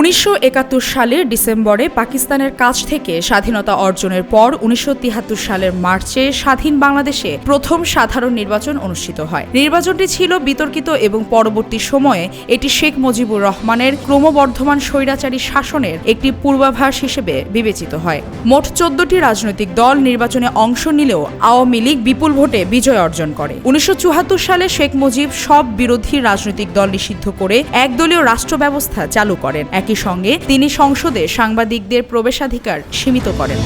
1971 সালের ডিসেম্বরে পাকিস্তানের কাছ থেকে স্বাধীনতা অর্জনের পর 1973 সালের মার্চে স্বাধীন বাংলাদেশে প্রথম সাধারণ নির্বাচন অনুষ্ঠিত হয়। নির্বাচনটি ছিল বিতর্কিত এবং পরবর্তী সময়ে এটি শেখ মুজিবুর রহমানের ক্রমবর্ধমান স্বৈরাচারী শাসনের একটি পূর্বাভাস হিসেবে বিবেচিত হয়। মোট 14টি রাজনৈতিক দল নির্বাচনে অংশ নিলেও আওয়ামী লীগ বিপুল ভোটে বিজয় অর্জন করে। 1974 সালে শেখ মুজিব সব বিরোধী রাজনৈতিক দল নিষিদ্ধ করে একদলীয় রাষ্ট্র ব্যবস্থা চালু করেন। একই সঙ্গে তিনি সংসদে সাংবাদিকদের প্রবেশাধিকার সীমিত করেন।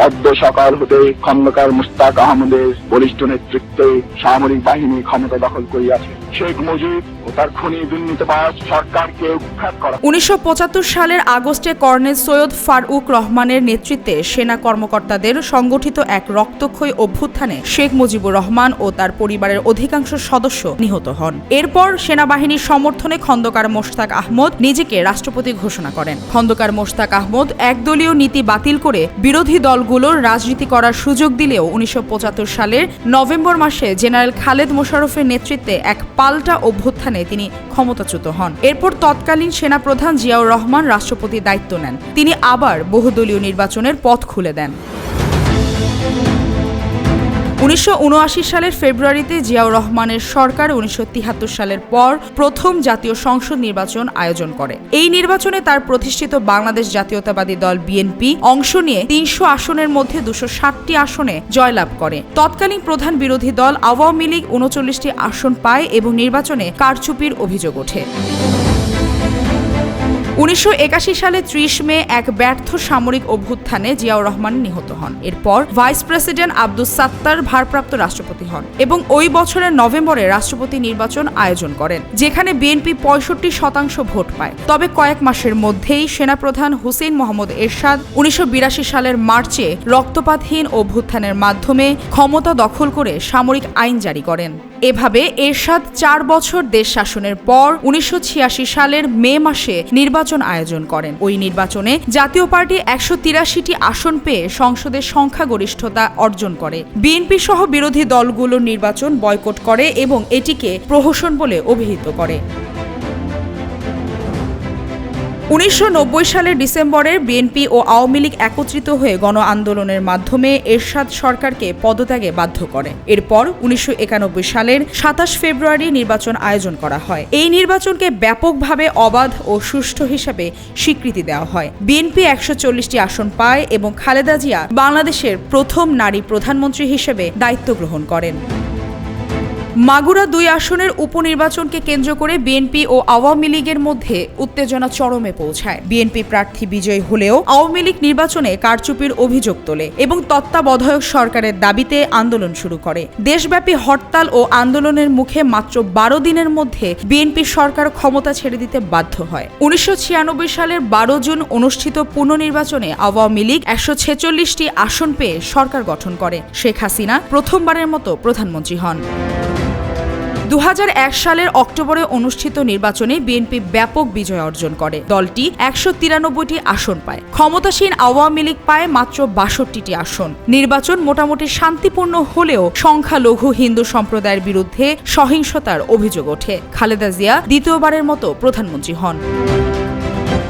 অদ্য সকাল হতে খন্দকার মুশতাক আহমদের বলিষ্ঠ নেতৃত্বে সামরিক বাহিনী ক্ষমতা দখল করিয়াছে। শেখ মুজিব ও তার খুনি দুর্নীতিবাজ সরকারকে উৎখাত করা। 1975 সালের আগস্টে কর্নেল সৈয়দ ফারুক রহমানের নেতৃত্বে সেনা কর্মকর্তাদের সংগঠিত এক রক্তক্ষয়ী অভ্যুত্থানে শেখ মুজিবুর রহমান ও তার পরিবারের অধিকাংশ সদস্য নিহত হন। এরপর সেনাবাহিনীর সমর্থনে খন্দকার মোশতাক আহমদ নিজেকে রাষ্ট্রপতি ঘোষণা করেন। খন্দকার মোশতাক আহমদ একদলীয় নীতি বাতিল করে বিরোধী দলগুলোর রাজনীতি করার সুযোগ দিলেও 1975 সালের নভেম্বর মাসে জেনারেল খালেদ মোশাররফের নেতৃত্বে এক পাল্টা অভ্যুত্থানে তিনি ক্ষমতাচ্যুত হন। এরপর তৎকালীন সেনাপ্রধান জিয়াউর রহমান রাষ্ট্রপতির দায়িত্ব নেন। তিনি আবার বহুদলীয় নির্বাচনের পথ খুলে দেন। 1979 সালের ফেব্রুয়ারিতে জিয়াউর রহমানের সরকার 1973 সালের পর প্রথম জাতীয় সংসদ নির্বাচন আয়োজন করে। এই নির্বাচনে তার প্রতিষ্ঠিত বাংলাদেশ জাতীয়তাবাদী দল বিএনপি অংশ নিয়ে 300 আসনের মধ্যে 260টি আসনে জয়লাভ করে। তৎকালীন প্রধান বিরোধী দল আওয়ামী লীগ 39টি আসন পায় এবং নির্বাচনে কারচুপির অভিযোগ ওঠে। 1981 সালে 30 মে এক ব্যর্থ সামরিক অভ্যুত্থানে জিয়াউর রহমান নিহত হন। এরপর ভাইস প্রেসিডেন্ট আব্দুস সাত্তার ভারপ্রাপ্ত রাষ্ট্রপতি হন এবং ওই বছরের নভেম্বরে রাষ্ট্রপতি নির্বাচন আয়োজন করেন, যেখানে বিএনপি 65% ভোট পায়। তবে কয়েক মাসের মধ্যেই সেনাপ্রধান হুসেইন মোহাম্মদ এরশাদ 1982 সালের মার্চে রক্তপাতহীন অভ্যুত্থানের মাধ্যমে ক্ষমতা দখল করে সামরিক আইন জারি করেন। এভাবে এরশাদ 4 বছর দেশ শাসনের পর 1986 সালের মে মাসে নির্বাচন আয়োজন করেন। ওই নির্বাচনে জাতীয় পার্টি 183টি আসন পেয়ে সংসদের সংখ্যাগরিষ্ঠতা অর্জন করে। বিএনপি সহ বিরোধী দলগুলোর নির্বাচন বয়কট করে এবং এটিকে প্রহসন বলে অভিহিত করে। 1990 সালের ডিসেম্বরে বিএনপি ও আওয়ামী লীগ একত্রিত হয়ে গণ আন্দোলনের মাধ্যমে এরশাদ সরকারকে পদত্যাগে বাধ্য করে। এরপর 1991 সালের 27 ফেব্রুয়ারি নির্বাচন আয়োজন করা হয়। এই নির্বাচনকে ব্যাপকভাবে অবাধ ও সুষ্ঠু হিসেবে স্বীকৃতি দেওয়া হয়। বিএনপি 140টি আসন পায় এবং খালেদা জিয়া বাংলাদেশের প্রথম নারী প্রধানমন্ত্রী হিসেবে দায়িত্ব গ্রহণ করেন। মাগুরা 2 আসনের উপনির্বাচনকে কেন্দ্র করে বিএনপি ও আওয়ামী লীগের মধ্যে উত্তেজনা চরমে পৌঁছায়। বিএনপি প্রার্থী বিজয়ী হলেও আওয়ামী লীগ নির্বাচনে কারচুপির অভিযোগ তোলে এবং তত্ত্বাবধায়ক সরকারের দাবিতে আন্দোলন শুরু করে। দেশব্যাপী হরতাল ও আন্দোলনের মুখে মাত্র 12 দিনের মধ্যে বিএনপি সরকার ক্ষমতা ছেড়ে দিতে বাধ্য হয়। 1996 সালের 12 জুন অনুষ্ঠিত পুনর্নির্বাচনে আওয়ামী লীগ 146টি আসন পেয়ে সরকার গঠন করে। শেখ হাসিনা প্রথমবারের মতো প্রধানমন্ত্রী হন। 2001 সালের অক্টোবরে অনুষ্ঠিত নির্বাচনে বিএনপি ব্যাপক বিজয় অর্জন করে। দলটি 193টি আসন পায়। ক্ষমতাসীন আওয়ামী লীগ পায় মাত্র 62টি আসন। নির্বাচন মোটামুটি শান্তিপূর্ণ হলেও সংখ্যালঘু হিন্দু সম্প্রদায়ের বিরুদ্ধে সহিংসতার অভিযোগ ওঠে। খালেদা জিয়া দ্বিতীয়বারের মতো প্রধানমন্ত্রী হন।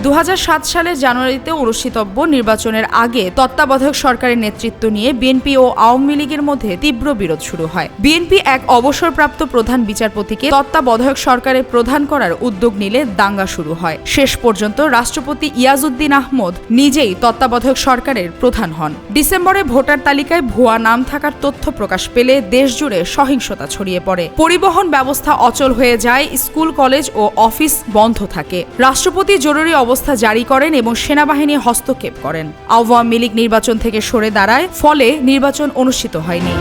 2007 সালের জানুয়ারিতে অনুষ্ঠিতব্য নির্বাচনের আগে তত্ত্বাবধায়ক সরকারের নেতৃত্ব নিয়ে বিএনপি ও আওয়ামী লীগের মধ্যে তীব্র বিরোধ শুরু হয়। বিএনপি এক অবসরপ্রাপ্ত প্রধান বিচারপতিকে তত্ত্বাবধায়ক সরকারের প্রধান করার উদ্যোগ নিলে দাঙ্গা শুরু হয়। শেষ পর্যন্ত রাষ্ট্রপতি ইয়াজউদ্দিন আহমদ নিজেই তত্ত্বাবধায়ক সরকারের প্রধান হন। ডিসেম্বরে ভোটার তালিকায় ভুয়া নাম থাকার তথ্য প্রকাশ পেলে দেশজুড়ে সহিংসতা ছড়িয়ে পড়ে। পরিবহন ব্যবস্থা অচল হয়ে যায়, স্কুল কলেজ ও অফিস বন্ধ থাকে। রাষ্ট্রপতি জরুরি অবস্থা জারি করেন এবং সেনাবাহিনী হস্তক্ষেপ করেন। আওয়ামী লীগ নির্বাচন থেকে সরে দাঁড়ায়, ফলে নির্বাচন অনুষ্ঠিত হয়নি।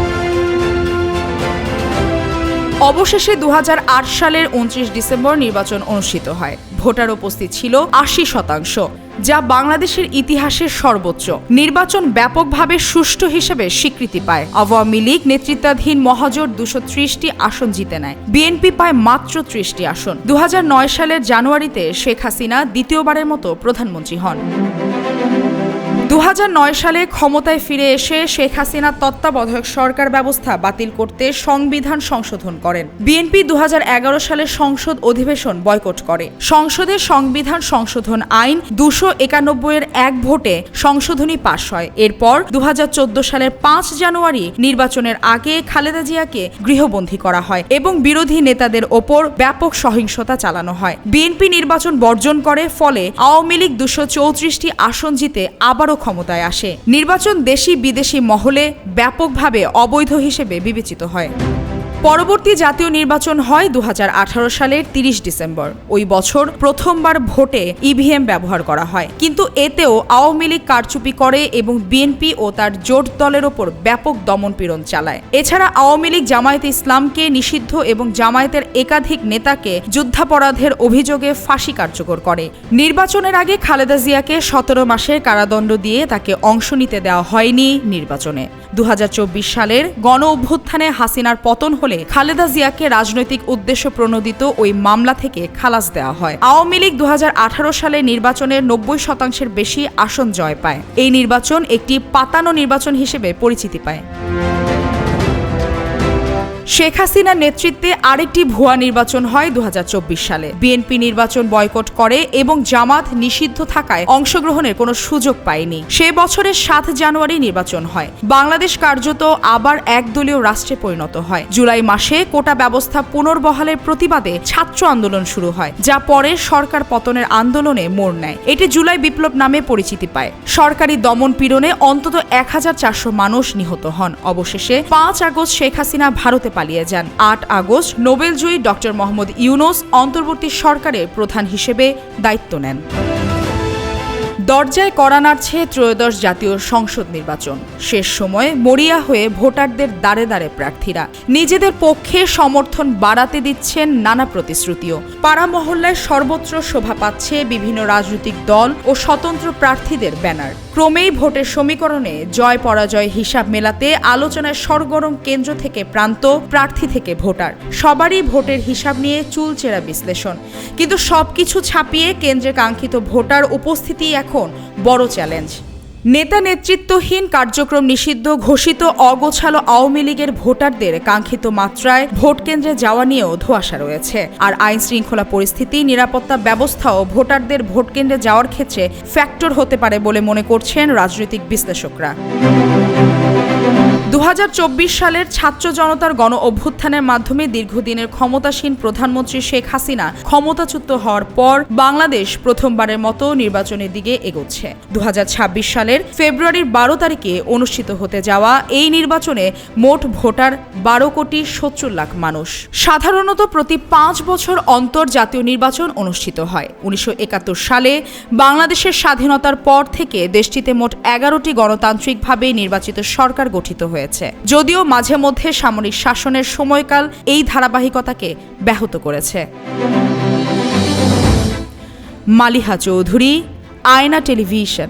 অবশেষে 2008 সালের 29 ডিসেম্বর নির্বাচন অনুষ্ঠিত হয়। ভোটার উপস্থিত ছিল 80%, যা বাংলাদেশের ইতিহাসের সর্বোচ্চ। নির্বাচন ব্যাপকভাবে সুষ্ঠু হিসেবে স্বীকৃতি পায়। আওয়ামী লীগ নেতৃত্বাধীন মহাজোট 230টি আসন জিতে নেয়। বিএনপি পায় মাত্র 30টি আসন। 2009 সালের জানুয়ারিতে শেখ হাসিনা দ্বিতীয়বারের মতো প্রধানমন্ত্রী হন। 2009 সালে ক্ষমতায় ফিরে এসে শেখ হাসিনার তত্ত্বাবধায়ক সরকার ব্যবস্থা বাতিল করতে সংবিধান সংশোধন করেন। বিএনপি 2011 সালে সংসদ অধিবেশন বয়কট করে। সংসদে সংবিধান সংশোধন আইন 291 এক ভোটে সংশোধনী পাশ হয়। এরপর 2014 সালের 5 জানুয়ারি নির্বাচনের আগে খালেদা জিয়াকে গৃহবন্দী করা হয় এবং বিরোধী নেতাদের ওপর ব্যাপক সহিংসতা চালানো হয়। বিএনপি নির্বাচন বর্জন করে, ফলে আওয়ামী লীগ 234টি আসন জিতে আবারও ক্ষমতায় আসে। নির্বাচন দেশি বিদেশি মহলে ব্যাপকভাবে অবৈধ হিসেবে বিবেচিত হয়। পরবর্তী জাতীয় নির্বাচন হয় 2018 সালের 30 ডিসেম্বর। ওই বছর প্রথমবার ভোটে ইভিএম ব্যবহার করা হয়, কিন্তু এতেও আওয়ামী লীগ কারচুপি করে এবং বিএনপি ও তার জোট দলের ওপর ব্যাপক দমনপীড়ন চালায়। এছাড়া আওয়ামী লীগ জামায়াতে ইসলামকে নিষিদ্ধ এবং জামায়াতের একাধিক নেতাকে যুদ্ধাপরাধের অভিযোগে ফাঁসি কার্যকর করে। নির্বাচনের আগে খালেদা জিয়াকে 17 মাসের কারাদণ্ড দিয়ে তাকে অংশ নিতে দেওয়া হয়নি নির্বাচনে। 2024 সালের গণ অভ্যুত্থানে হাসিনার পতন হলে খালেদা জিয়াকে রাজনৈতিক উদ্দেশ্য প্রণোদিত ওই মামলা থেকে খালাস দেওয়া হয়। আওয়ামী লীগ 2018 সালে নির্বাচনের 90% বেশি আসন জয় পায়। এই নির্বাচন একটি পাতানো নির্বাচন হিসেবে পরিচিতি পায়। শেখ হাসিনার নেতৃত্বে আরেকটি ভুয়া নির্বাচন হয় 2024 সালে। বিএনপি নির্বাচন বয়কট করে এবং জামাত নিষিদ্ধ থাকায় অংশগ্রহণের কোনো সুযোগ পায়নি। সে বছরের 7 জানুয়ারি নির্বাচন হয়। বাংলাদেশ কার্যত আবার একদলীয় রাষ্ট্রে পরিণত হয়। জুলাই মাসে কোটা ব্যবস্থা পুনর্বহালের প্রতিবাদে ছাত্র আন্দোলন শুরু হয়, যা পরে সরকার পতনের আন্দোলনে মোড় নেয়। এটি জুলাই বিপ্লব নামে পরিচিতি পায়। সরকারি দমন পীড়নে অন্তত 1400 মানুষ নিহত হন। অবশেষে 5 আগস্ট শেখ হাসিনা ভারতে পালিয়ে যান। 8 আগস্ট নোবেলজয়ী ডক্টর মোহাম্মদ ইউনূস অন্তর্বর্তী সরকারের প্রধান হিসেবে দায়িত্ব নেন। দরজায় কড়া নাড়ছে ত্রয়োদশ জাতীয় সংসদ নির্বাচন। শেষ সময়ে মরিয়া হয়ে ভোটারদের দ্বারে দ্বারে প্রার্থীরা নিজেদের পক্ষে সমর্থন বাড়াতে দিচ্ছেন নানা প্রতিশ্রুতিও। পাড়া মহল্লায় সর্বত্র শোভা পাচ্ছে বিভিন্ন রাজনৈতিক দল ও স্বতন্ত্র প্রার্থীদের ব্যানার। ক্রমেই ভোটের সমীকরণে জয় পরাজয় হিসাব মেলাতে আলোচনায় সরগরম কেন্দ্র থেকে প্রান্ত, প্রার্থী থেকে ভোটার, সবারই ভোটের হিসাব নিয়ে চুলচেরা বিশ্লেষণ। কিন্তু সবকিছু ছাপিয়ে কেন্দ্রের কাঙ্ক্ষিত ভোটার উপস্থিতি এখন বড় চ্যালেঞ্জ। নেতা নেতৃত্বহীন কার্যক্রম নিষিদ্ধ ঘোষিত অগোছালো আওয়ামী লীগের ভোটারদের কাঙ্ক্ষিত মাত্রায় ভোট কেন্দ্রে যাওয়া নিয়েও ধোঁয়াশা রয়েছে। আর আইন শৃঙ্খলা পরিস্থিতি, নিরাপত্তা ব্যবস্থাও ভোটারদের ভোট কেন্দ্রে যাওয়ার ক্ষেত্রে ফ্যাক্টর হতে পারে বলে মনে করছেন রাজনৈতিক বিশ্লেষকরা। 2024 সালের ছাত্র জনতার গণ অভ্যুত্থানের মাধ্যমে দীর্ঘদিনের ক্ষমতাসীন প্রধানমন্ত্রী শেখ হাসিনা ক্ষমতাচ্যুত হওয়ার পর বাংলাদেশ প্রথমবারের মতো নির্বাচনের দিকে এগোচ্ছে। 2026 সালের ফেব্রুয়ারির 12 তারিখে অনুষ্ঠিত হতে যাওয়া এই নির্বাচনে মোট ভোটার 12,70,00,000 মানুষ। সাধারণত প্রতি 5 বছর অন্তর জাতীয় নির্বাচন অনুষ্ঠিত হয়। 1971 সালে বাংলাদেশের স্বাধীনতার পর থেকে দেশটিতে মোট 11টি গণতান্ত্রিকভাবে নির্বাচিত সরকার গঠিত হয়েছে। যদিও মাঝে মধ্যে সামরিক শাসনের সময়কাল এই ধারাবাহিকতাকে ব্যাহত করেছে। মালিহা চৌধুরী, আয়না টেলিভিশন।